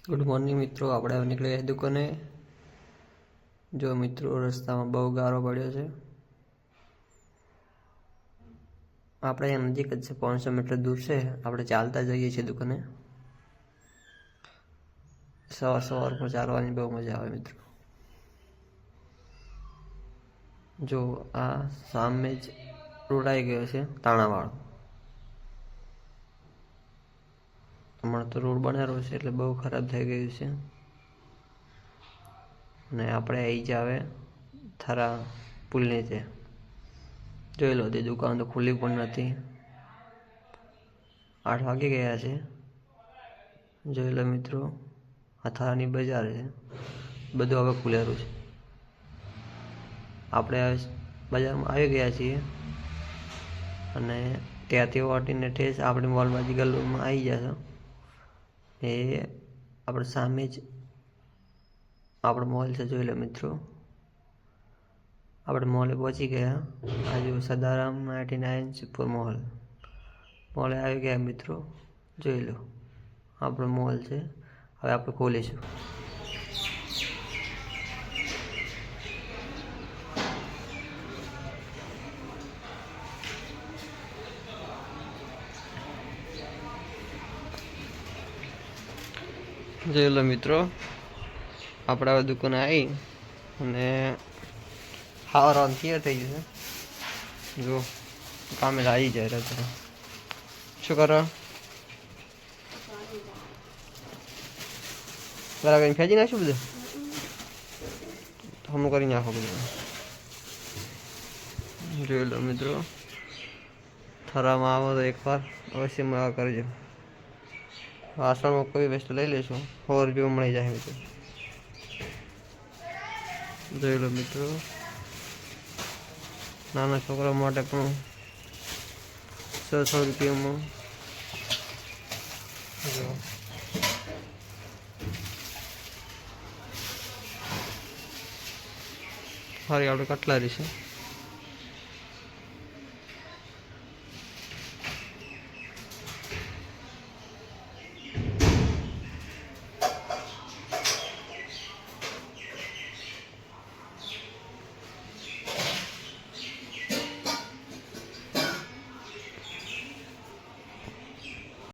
Good morning મિત્રો, આપણે હવે નીકળ્યા દુકાને। જો મિત્રો, રસ્તામાં બહુ ગારો પડ્યો છે। આપણે અહીંયા નજીક જ છે, 500 મીટર દૂર છે। આપણે ચાલતા જઈએ છીએ દુકાને। સવારમાં ચાલવાની બહુ મજા આવે મિત્રો। જો આ સામે જ રોડ આવી ગયો છે, તાણાવાળો। હમણાં તો રોડ બનાવ્યો છે એટલે બહુ ખરાબ થઈ ગયું છે। ને આપણે આવી જ આવે થરા પુલ નીચે। જોઈ લો, તે દુકાન તો ખુલ્લી પણ નથી। 8 વાગી ગયા છે। જોઈ લો મિત્રો, આ થરાની બજાર છે, બધું હવે ખુલેલું છે। આપણે બજારમાં આવી ગયા છીએ અને ત્યાંથી વાટીને ઠેસ આપણી મોલબાજી ગલ્લોમાં આવી જશો। એ આપણે સામે જ આપણો મોલ છે। જોઈ લો મિત્રો, આપણે મોલે પહોંચી ગયા। આજુ સદારામ 99 સુપર મોલે આવી ગયા મિત્રો। જોઈ લો, આપણો મોલ છે। હવે આપણે ખોલીશું। જોઈ લો મિત્રો, આપણે હવે દુકાને આવી અને ખાવાનું તૈયાર થઈ ગયું છે। જો કામે આવી જાય રાત્રે। શું કરો? બરાબર કરીને ફેંચી નાખશું બધું? હમું કરી નાખો બધું। જોઈ લો મિત્રો, થરામાં આવો તો એકવાર અવશ્ય મળવા કરજો। વાસણમાં કોઈ વસ્તુ લઈ લઈશું, 100 રૂપિયા મળી જાય મિત્રો। જોઈ લો મિત્રો, નાના છોકરા માટે પણ 100 રૂપિયામાં સારી આપણે કટલારી છે।